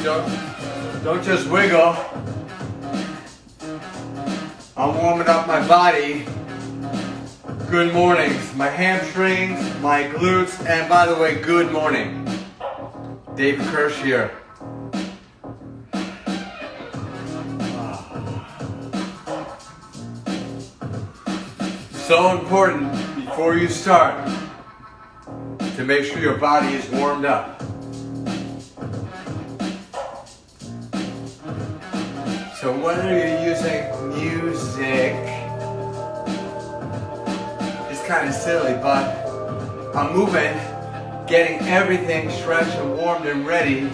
Don't just wiggle. I'm warming up my body. Good morning. My hamstrings, my glutes, and by the way, good morning. David Kirsch here. So important before you start to make sure your body is warmed up. So whether you're using music, it's kind of silly, but I'm moving, getting everything stretched and warmed and ready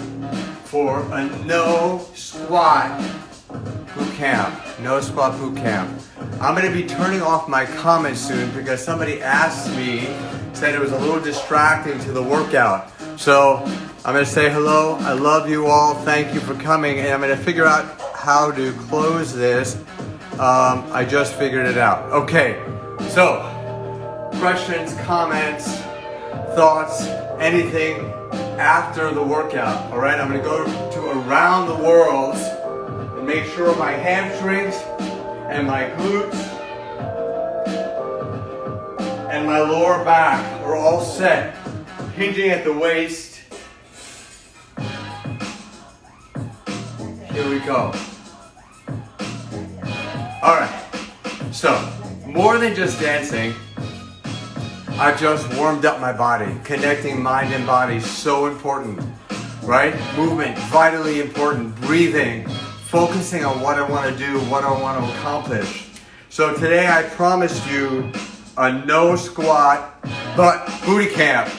for a no squat boot camp. No squat boot camp. I'm going to be turning off my comments soon because somebody asked me, said it was a little distracting to the workout. So I'm going to say hello. I love you all. Thank you for coming. And I'm going to figure out how to close this. I just figured it out. Okay. So questions, comments, thoughts, anything after the workout. All right. I'm going to go to around the world and make sure my hamstrings and my glutes and my lower back are all set, hinging at the waist. Here we go. All right, so more than just dancing, I've just warmed up my body. Connecting mind and body, so important, right? Movement, vitally important. Breathing, focusing on what I want to do, what I want to accomplish. So today I promised you a no squat but booty camp.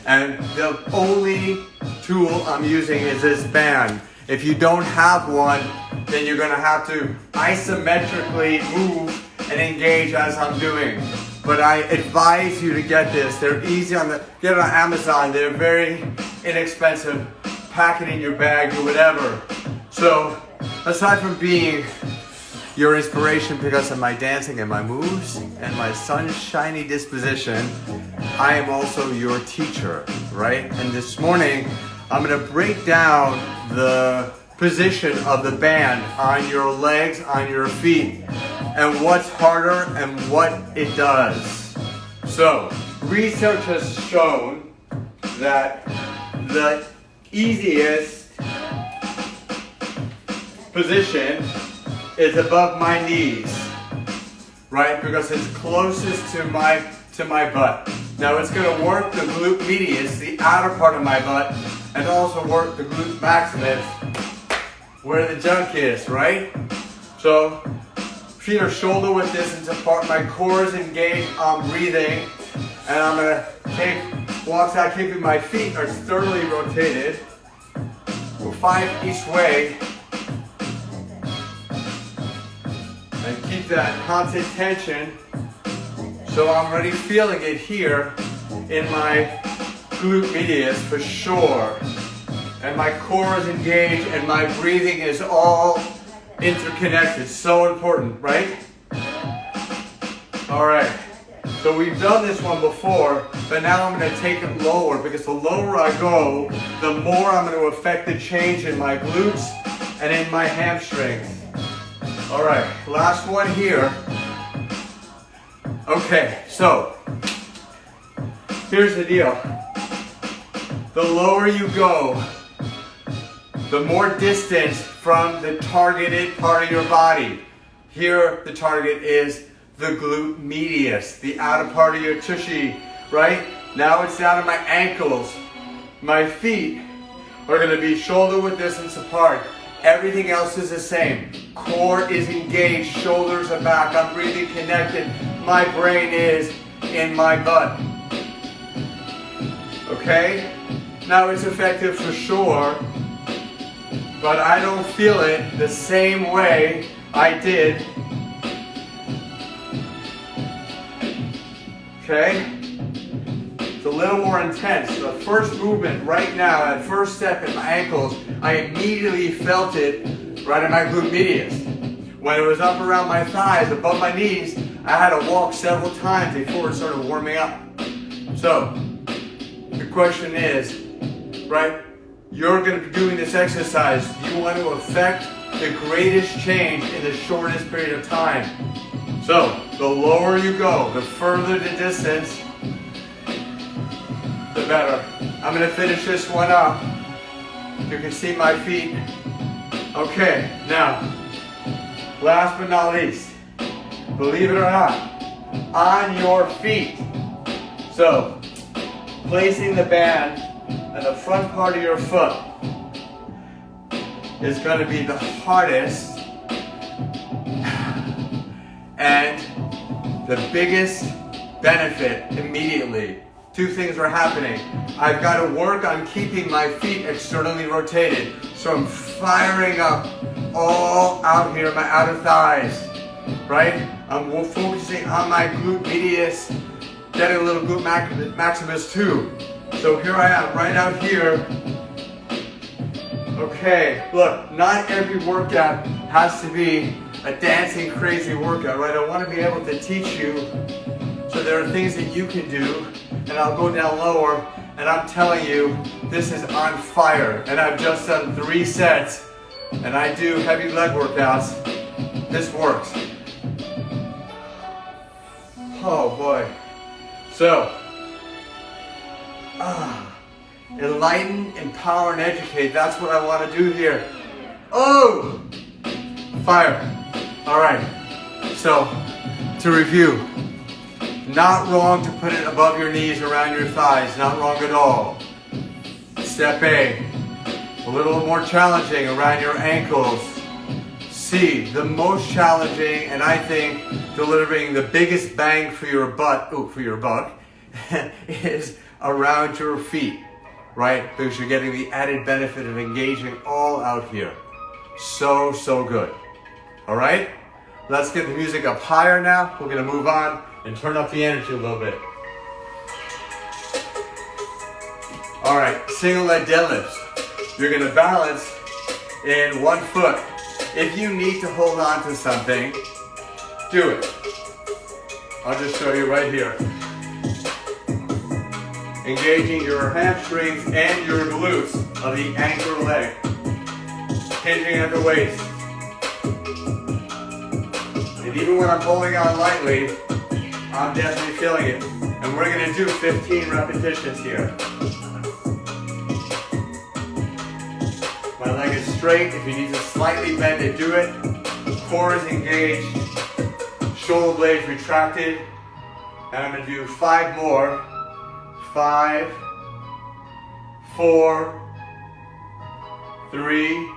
And the only tool I'm using is this band. If you don't have one, then you're going to have to isometrically move and engage as I'm doing. But I advise you to get this. They're easy get it on Amazon. They're very inexpensive. Pack it in your bag or whatever. So aside from being your inspiration because of my dancing and my moves and my sunshiny disposition, I am also your teacher, right? And this morning, I'm gonna break down the position of the band on your legs, on your feet, and what's harder and what it does. So, research has shown that the easiest position is above my knees, right? Because it's closest to my butt. Now it's going to work the glute medius, the outer part of my butt, and also work the glute maximus, where the junk is, right? So feet are shoulder width distance apart. My core is engaged. I'm breathing, and I'm going to walks out, keeping my feet are sternly rotated. We'll 5 each way. And keep that constant tension. So I'm already feeling it here in my glute medius for sure. And my core is engaged and my breathing is all interconnected. So important, right? All right. So we've done this one before, but now I'm going to take it lower because the lower I go, the more I'm going to affect the change in my glutes and in my hamstrings. All right, last one here. Okay, so here's the deal. The lower you go, the more distance from the targeted part of your body. Here, the target is the glute medius, the outer part of your tushy, right? Now it's down to my ankles. My feet are going to be shoulder width distance apart. Everything else is the same. Core is engaged, shoulders are back, I'm breathing connected. My brain is in my butt. Okay? Now it's effective for sure, but I don't feel it the same way I did. Okay? It's a little more intense. The first movement right now, that first step in my ankles, I immediately felt it right in my glute medius. When it was up around my thighs, above my knees, I had to walk several times before it started warming up. So, the question is, right, you're going to be doing this exercise, you want to affect the greatest change in the shortest period of time. So, the lower you go, the further the distance, the better. I'm going to finish this one up. You can see my feet. Okay, now, last but not least, believe it or not, on your feet. So, placing the band on the front part of your foot is going to be the hardest and the biggest benefit immediately. Two things are happening. I've got to work on keeping my feet externally rotated. So I'm firing up all out here, my outer thighs, right? I'm focusing on my glute medius, getting a little glute maximus too. So here I am, right out here. Okay, look, not every workout has to be a dancing crazy workout, right? I want to be able to teach you. So there are things that you can do, and I'll go down lower, and I'm telling you, this is on fire. And I've just done 3 sets, and I do heavy leg workouts. This works. Oh boy. So, enlighten, empower, and educate. That's what I want to do here. Oh, fire. All right. So, to review, not wrong to put it above your knees, around your thighs. Not wrong at all. Step A, a little more challenging around your ankles. C, the most challenging, and I think delivering the biggest bang for your butt, for your buck, is around your feet, right? Because you're getting the added benefit of engaging all out here. So, so good. All right? Let's get the music up higher now. We're going to move on and turn up the energy a little bit. All right, single leg deadlifts. You're going to balance in one foot. If you need to hold on to something, do it. I'll just show you right here. Engaging your hamstrings and your glutes of the anchor leg. Hinging at the waist. And even when I'm holding on lightly, I'm definitely feeling it. And we're going to do 15 repetitions here. My leg is straight. If you need to slightly bend it, do it. Core is engaged. Shoulder blades retracted. And I'm going to do 5 more. 5, 4, 3,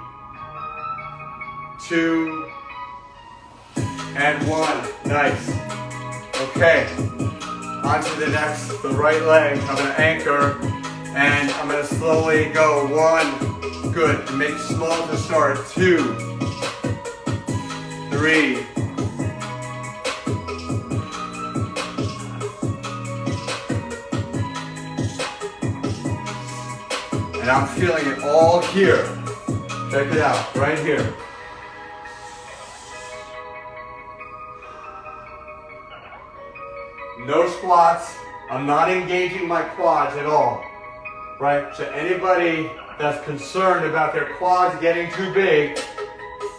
2, and 1. Nice. Okay. On to the next, the right leg. I'm going to anchor, and I'm going to slowly go. 1. Good. Make it small to start. 2, 3, 4. And I'm feeling it all here. Check it out, right here. No squats. I'm not engaging my quads at all. Right? So anybody that's concerned about their quads getting too big,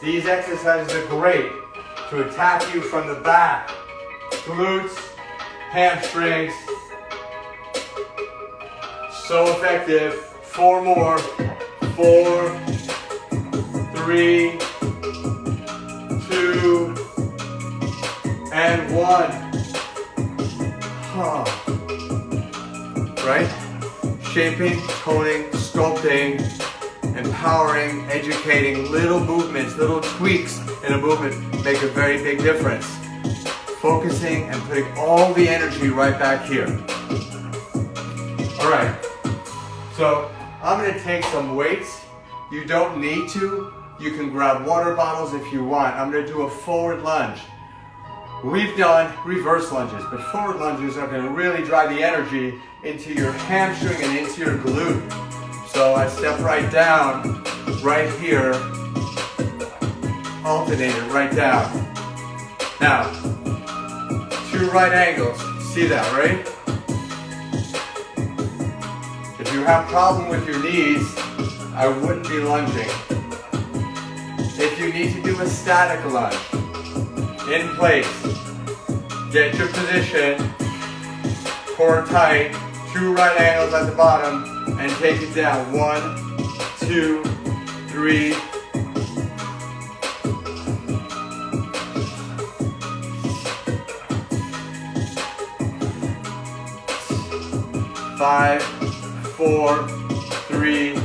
these exercises are great to attack you from the back. Glutes, hamstrings. So effective. 4 more. 4, 3, 2, and 1. Right? Shaping, toning, sculpting, empowering, educating, little movements, little tweaks in a movement make a very big difference. Focusing and putting all the energy right back here. All right. So I'm going to take some weights. You don't need to. You can grab water bottles if you want. I'm going to do a forward lunge. We've done reverse lunges, but forward lunges are going to really drive the energy into your hamstring and into your glute. So I step right down, right here, alternate it right down. Now, 2 right angles. See that, right? If you have problem with your knees, I wouldn't be lunging. If you need to do a static lunge, in place, get your position, core tight, 2 right angles at the bottom, and take it down. 1, 2, 3. 5, 4, 3,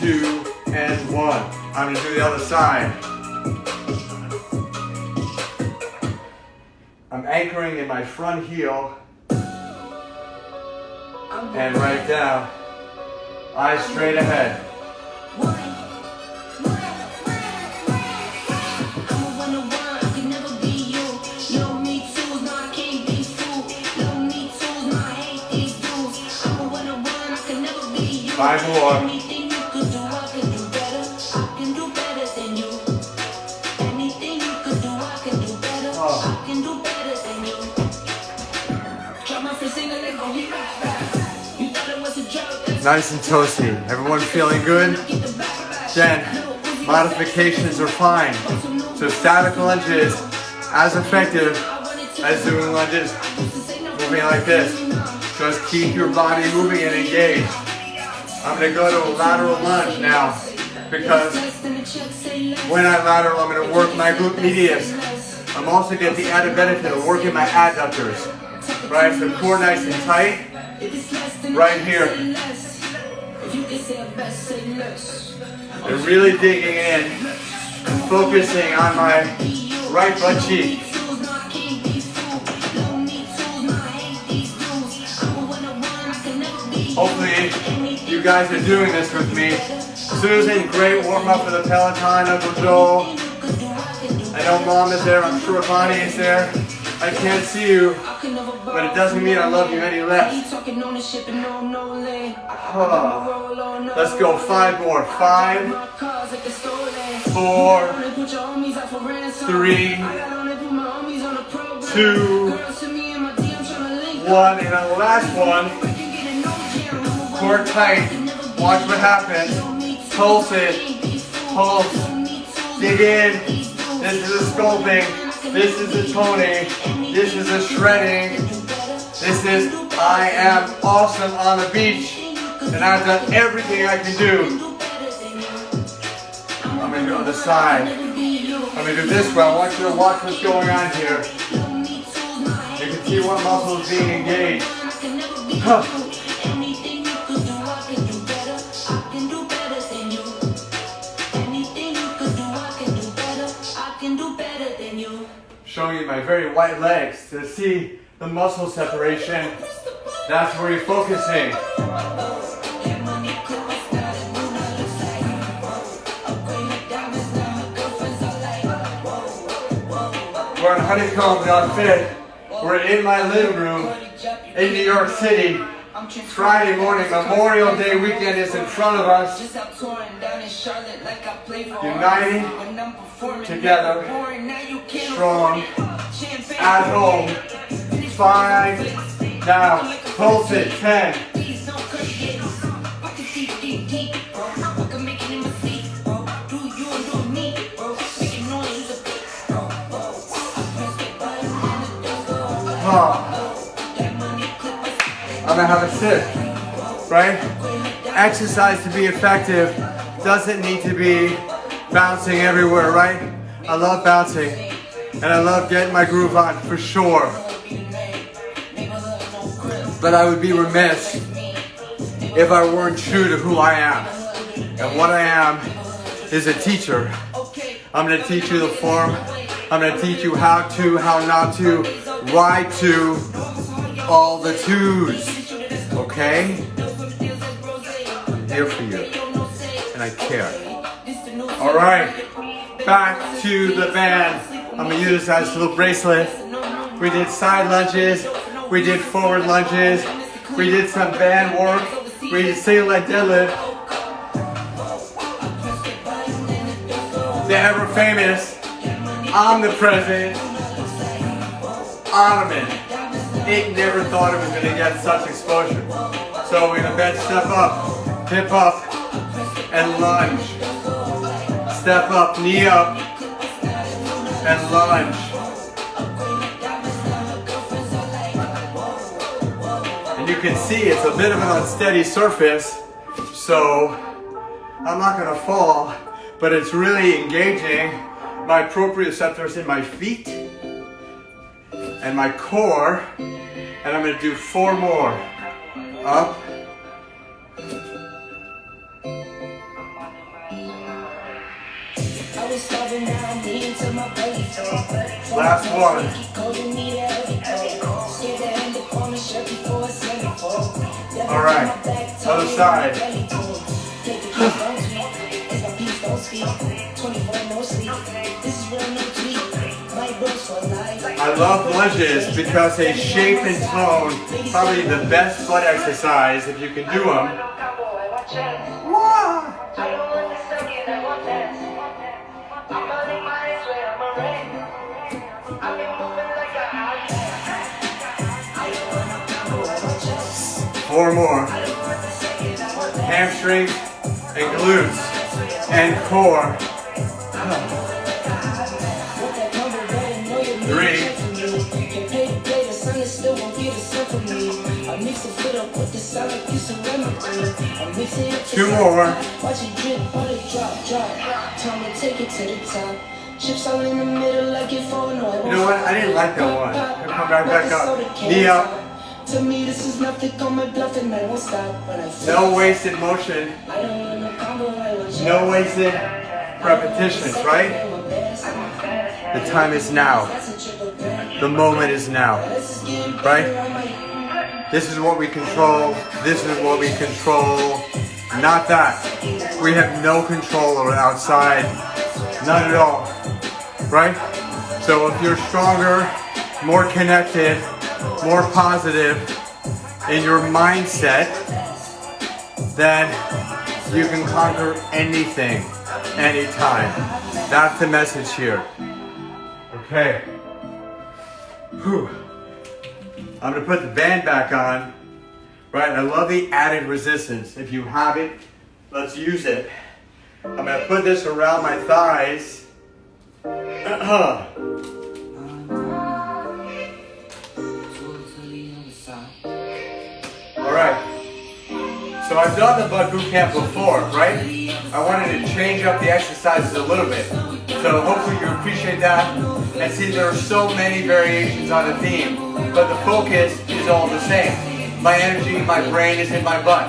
2, and 1. I'm going to do the other side. I'm anchoring in my front heel and right down. Eyes straight ahead. Five more. Anything you could do, I can do better. I can do better than you. Anything you could do, I can do better. I can do better than you. Drop my first single, let go, hit back. You thought it was a joke. Nice and toasty. Everyone feeling good? Again, modifications are fine. So static lunges, as effective as doing lunges moving like this. Just keep your body moving and engaged. I'm going to go to a lateral lunge now because when I lateral, I'm going to work my glute medius. I'm also getting the added benefit of working my adductors. Right, so core nice and tight. Right here. And really digging in and focusing on my right butt cheek. Hopefully you guys are doing this with me. Susan, great warm up for the Peloton. Uncle Joel. I know Mom is there. I'm sure Bonnie is there. I can't see you, but it doesn't mean I love you any less. Let's go 5 more. 5, 4, 3, 2, 1, and on the last one, core tight, watch what happens, pulse it, pulse, dig in, this is a sculpting, this is a toning, this is a shredding, this is I am awesome on the beach, and I've done everything I can do. I'm going to go to the side, I'm going to do this way, I want you to watch what's going on here. You can see what muscle is being engaged. Showing you my very white legs to see the muscle separation. That's where you're focusing. We're in Honeycomb Outfit. We're in my living room in New York City. Friday morning, Memorial Day weekend is in front of us. Uniting together, strong, at home. 5, now, pulse it, 10. I'm gonna have a sip, right? Exercise to be effective doesn't need to be bouncing everywhere, right? I love bouncing and I love getting my groove on for sure. But I would be remiss if I weren't true to who I am. And what I am is a teacher. I'm gonna teach you the form. I'm gonna teach you how to, how not to, why to, all the twos. Okay? I'm here for you. And I care. Alright. Back to the band. I'm going to use this as a little bracelet. We did side lunges. We did forward lunges. We did some band work. We did single leg deadlift. The ever famous, omnipresent, Ottoman. It never thought it was going to get such exposure. So we're going to bench step up, hip up, and lunge. Step up, knee up, and lunge. And you can see it's a bit of an unsteady surface, so I'm not gonna fall, but it's really engaging my proprioceptors in my feet and my core. And I'm gonna do 4 more. Up. Last one. All right, other side. I love lunges because they shape and tone probably the best butt exercise if you can do them. Wow. Four more. Hamstrings and glutes and core. 3. 2 more. You know what? I didn't like that one. I'll come right back up. Knee up. To me, this is nothing, call my bluff and I won't stop when I no wasted motion. No wasted repetitions, right? The time is now. The moment is now. Right? This is what we control. This is what we control. Not that. We have no control over outside. None at all. Right? So if you're stronger, more connected, more positive in your mindset, then you can conquer anything, anytime. That's the message here. Okay. Whew. I'm gonna put the band back on. Right, I love the added resistance. If you have it, let's use it. I'm gonna put this around my thighs. Alright, so I've done the butt boot camp before, right? I wanted to change up the exercises a little bit. So hopefully you appreciate that and see there are so many variations on the theme, but the focus is all the same. My energy, my brain is in my butt.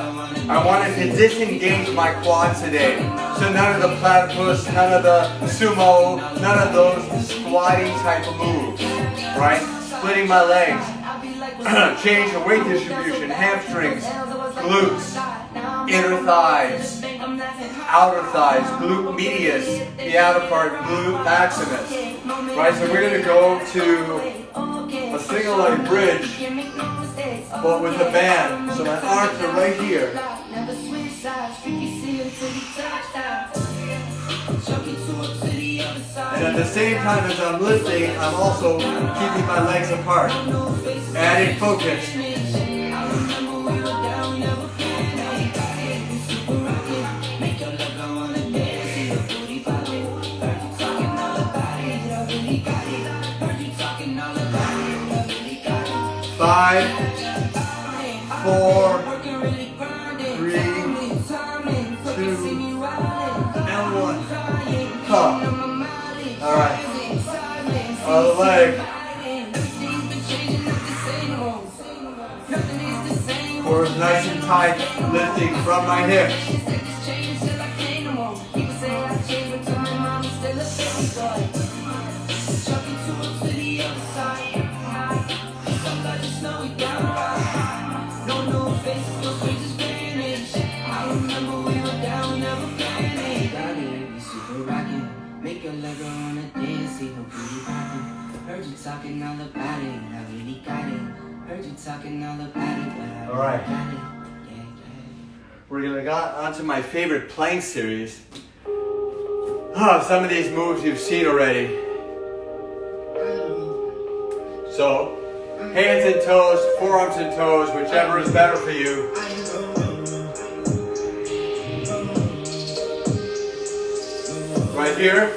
I wanted to disengage my quads today. So none of the platypus, none of the sumo, none of those squatty type of moves, right? Splitting my legs. Change the weight distribution, hamstrings, glutes, inner thighs, outer thighs, glute medius, the outer part, glute maximus. Right, so we're going to go to a single leg bridge, but with a band. So my arms are right here. And at the same time as I'm lifting, I'm also keeping my legs apart. Adding focus. Five, 4, 3, 2, and 1. Huh. All right. Other leg. Core is nice and tight, lifting from my hips. Talking all about it, I really got it. Heard you talking all about it, but I all right. got it. Yeah. We're gonna go on to my favorite plank series. Some of these moves you've seen already. So, hands and toes, forearms and toes, whichever is better for you. Right here.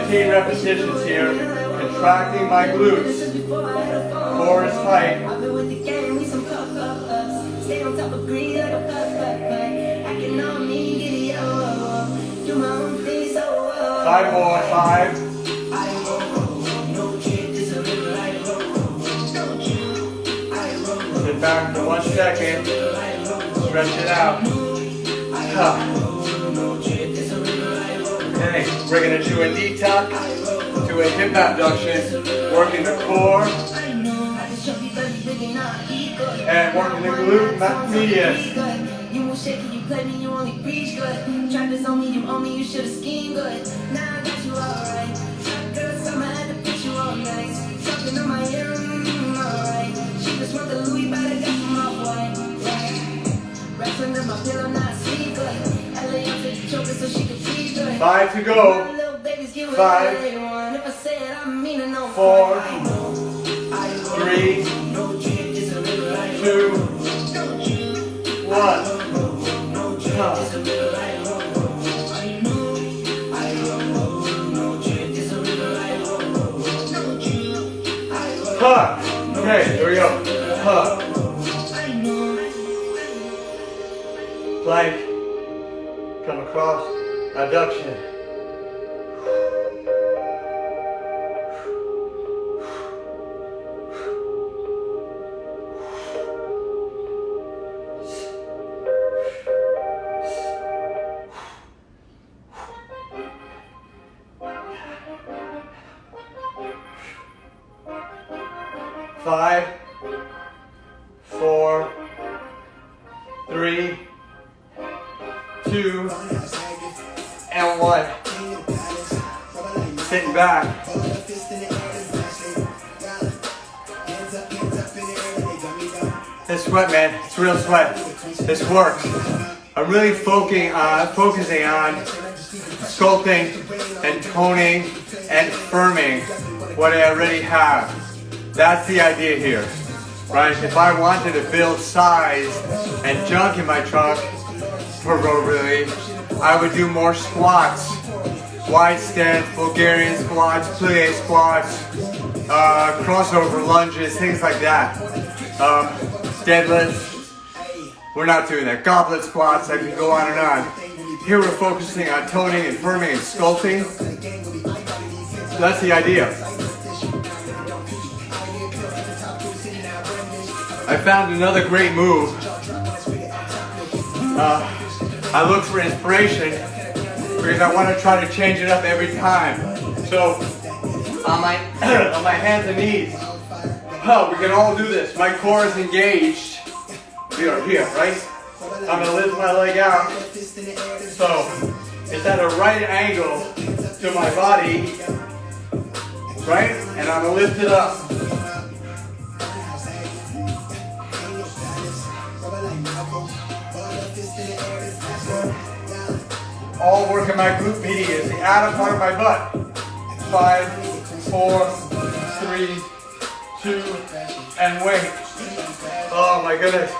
Repetitions here, contracting my glutes. Core is tight. 5 more, 5. Sit back for 1 second. Stretch it out. Okay, we're going to do a knee tuck to a hip abduction, working the core and working the glute medius. You won't shake it, you play me, you only preach good. Tried this on me, you owe me, you should have schemed good. Now I got you alright. Girl, summer had to put you all night. Talking on my ear, alright. She just want the Louis, but I got some off-white. Wrestling in my pillow, not sleep good. LA, I'm taking choker so she can breathe good. 5 to go. 5, 4, 3, 2, 1. Okay, here we go. Plank. Come across. Adduction. Five, 4, 3, 2, and 1. Sitting back. This sweat, man. It's real sweat. This works. I'm really focusing on sculpting and toning and firming what I already have. That's the idea here, right? If I wanted to build size and junk in my trunk, proverbially, I would do more squats, wide stance, Bulgarian squats, plie squats, crossover lunges, things like that. Deadlifts, we're not doing that. Goblet squats, I can go on and on. Here we're focusing on toning and firming and sculpting. So that's the idea. I found another great move. I look for inspiration because I want to try to change it up every time. So on my hands and knees, we can all do this. My core is engaged. We are here, right? I'm gonna lift my leg out. So it's at a right angle to my body, right? And I'm gonna lift it up. All working my glute medius, the outer part of my butt. 5, 4, 3, 2, and wait. Oh my goodness.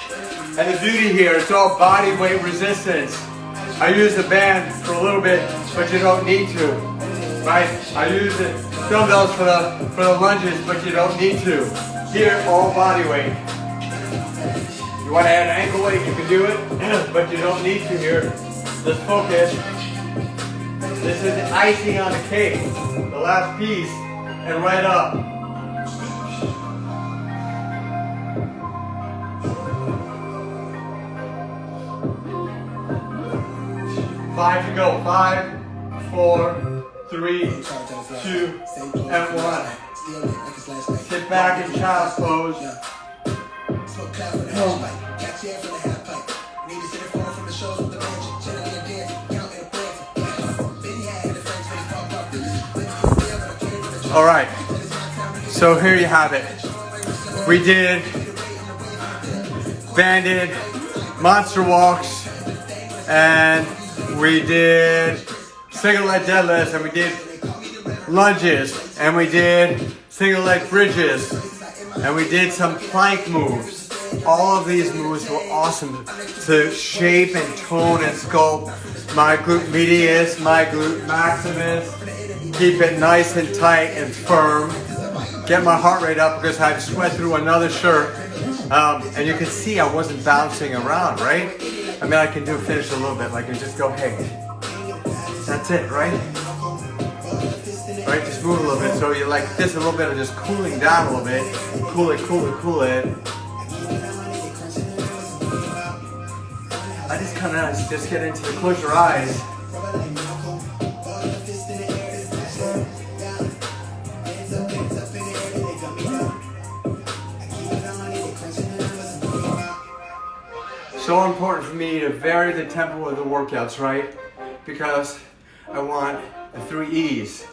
And the beauty here, it's all body weight resistance. I use the band for a little bit, but you don't need to, right? I use the dumbbells for the lunges, but you don't need to. Here, all body weight. You want to add ankle weight, you can do it, but you don't need to here. Let's focus. This is the icing on the cake, the last piece, and right up. Five to go. 5, 4, 3, 2, and 1. Sit back in child's pose. All right. So here you have it. We did banded monster walks, and we did single leg deadlifts, and we did lunges, and we did single leg bridges, and we did some plank moves. All of these moves were awesome to shape and tone and sculpt my glute medius, my glute maximus, keep it nice and tight and firm, get my heart rate up because I had to sweat through another shirt. And you can see I wasn't bouncing around, right? I mean, I can finish a little bit, like, and just go, hey, that's it, right? Right, just move a little bit. So you're like this, a little bit of just cooling down a little bit. Cool it, cool it, cool it. I just kind of just get into the, close your eyes. So important for me to vary the tempo of the workouts, right? Because I want the 3 E's.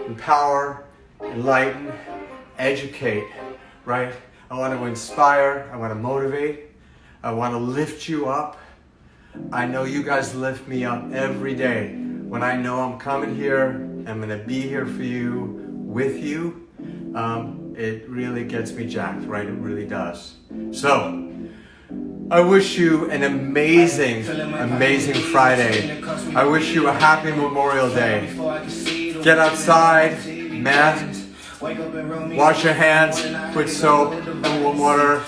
Empower, enlighten, educate, right? I want to inspire, I want to motivate, I want to lift you up. I know you guys lift me up every day. When I know I'm coming here, I'm going to be here for you, with you, it really gets me jacked, right? It really does. So, I wish you an amazing, amazing Friday. I wish you a happy Memorial Day. Get outside, mask, wash your hands, put soap and warm water,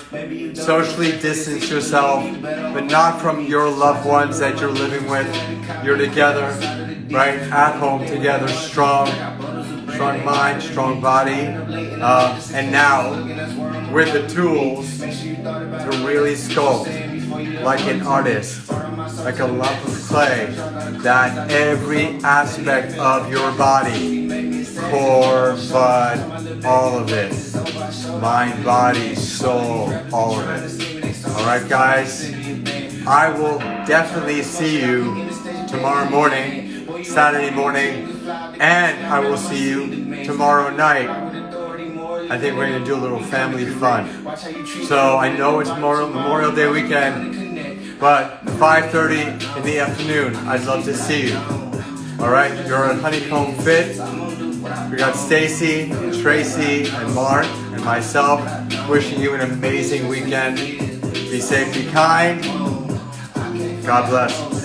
socially distance yourself, but not from your loved ones that you're living with. You're together, right, at home together, strong mind, strong body, and now with the tools to really sculpt like an artist, like a lump of clay, that every aspect of your body, core, butt, all of it, mind, body, soul, all of it. All right, guys, I will definitely see you tomorrow morning, Saturday morning, and I will see you tomorrow night. I think we're going to do a little family fun. So I know it's Memorial Day weekend, but 5:30 in the afternoon, I'd love to see you. All right, you're at Honeycomb Fit. We got Stacy, Tracy, and Mark, and myself wishing you an amazing weekend. Be safe, be kind. God bless.